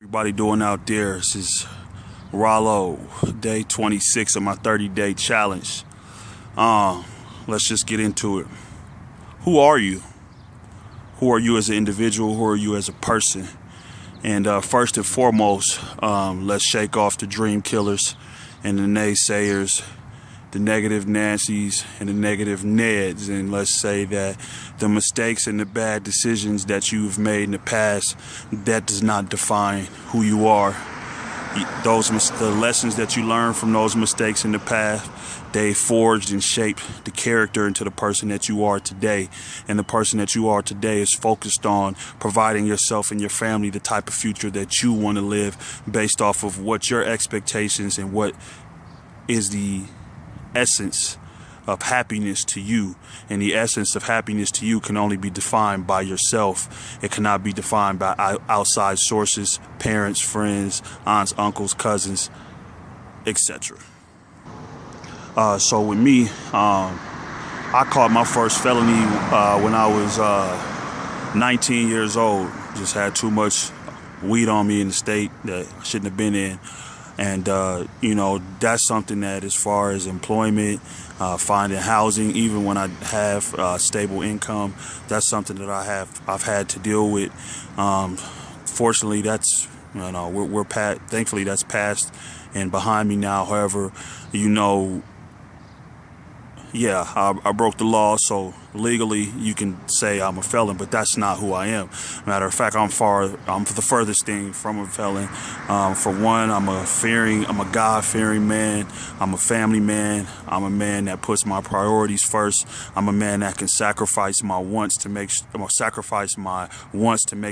Everybody doing out there? This is Rollo, day 26 of my 30-day challenge. Let's just get into it. Who are you? Who are you as an individual? Who are you as a person? And first and foremost, let's shake off the dream killers and the naysayers, the negative Nancys and the negative Neds, and let's say that the mistakes and the bad decisions that you've made in the past, that does not define who you are. The lessons that you learned from those mistakes in the past, they forged and shaped the character into the person that you are today. And the person that you are today is focused on providing yourself and your family the type of future that you want to live based off of what your expectations and what is the essence of happiness to you. And the essence of happiness to you can only be defined by yourself. It cannot be defined by outside sources, parents, friends, aunts, uncles, cousins, etc. So with me, I caught my first felony when I was 19 years old. Just had too much weed on me in the state that I shouldn't have been in. And, that's something that as far as employment, finding housing, even when I have stable income, that's something that I've had to deal with. Fortunately, that's, thankfully that's past and behind me now. However, I broke the law, so legally you can say I'm a felon, but that's not who I am. Matter of fact, I'm the furthest thing from a felon. For one, I'm a God-fearing man. I'm a family man. I'm a man that puts my priorities first. I'm a man that can sacrifice my wants to make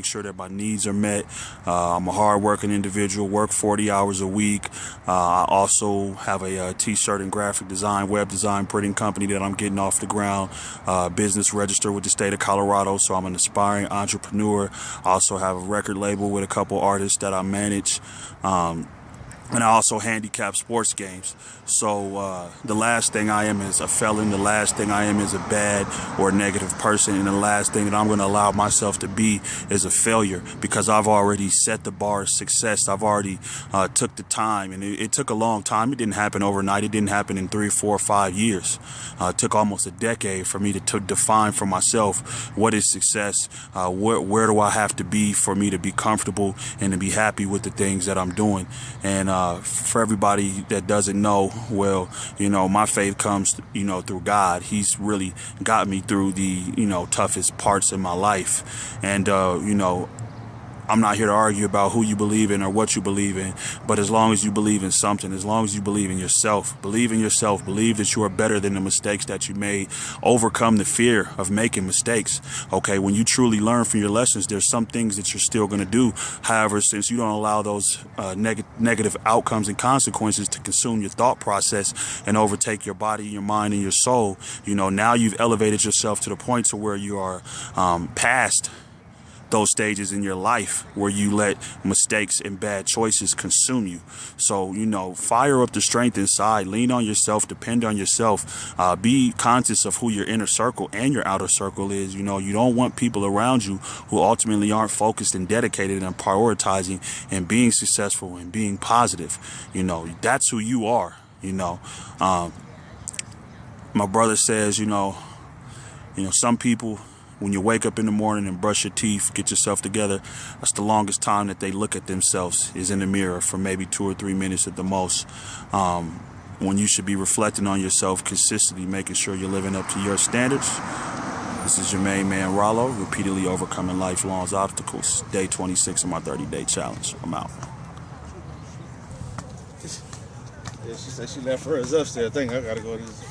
sure that my needs are met. I'm a hard-working individual, work 40 hours a week. I also have a t-shirt and graphic design, web design printing company that I'm getting off the ground. Business registered with the state of Colorado, so I'm an aspiring entrepreneur. I also have a record label with a couple artists that I manage. And I also handicap sports games. So the last thing I am is a felon. The last thing I am is a bad or negative person. And the last thing that I'm going to allow myself to be is a failure, because I've already set the bar of success. I've already took the time, and it took a long time. It didn't happen overnight. It didn't happen in 3, 4, 5 years. It took almost a decade for me to define for myself what is success. Where do I have to be for me to be comfortable and to be happy with the things that I'm doing? And for everybody that doesn't know, well, my faith comes, through God. He's really got me through the, toughest parts in my life. And, I'm not here to argue about who you believe in or what you believe in, but as long as you believe in something, as long as you believe in yourself, believe that you are better than the mistakes that you made, overcome the fear of making mistakes. Okay, when you truly learn from your lessons, there's some things that you're still going to do. However, since you don't allow those negative outcomes and consequences to consume your thought process and overtake your body, your mind, and your soul, now you've elevated yourself to the point to where you are past those stages in your life where you let mistakes and bad choices consume you. So, fire up the strength inside, lean on yourself, depend on yourself, be conscious of who your inner circle and your outer circle is. You don't want people around you who ultimately aren't focused and dedicated and prioritizing and being successful and being positive. That's who you are. My brother says, some people, when you wake up in the morning and brush your teeth, get yourself together, that's the longest time that they look at themselves is in the mirror for maybe 2 or 3 minutes at the most. When you should be reflecting on yourself consistently, making sure you're living up to your standards. This is your main man, Rollo, repeatedly overcoming lifelong obstacles. Day 26 of my 30-day challenge. I'm out. Yeah, she said she left hers upstairs. I think I gotta go to this.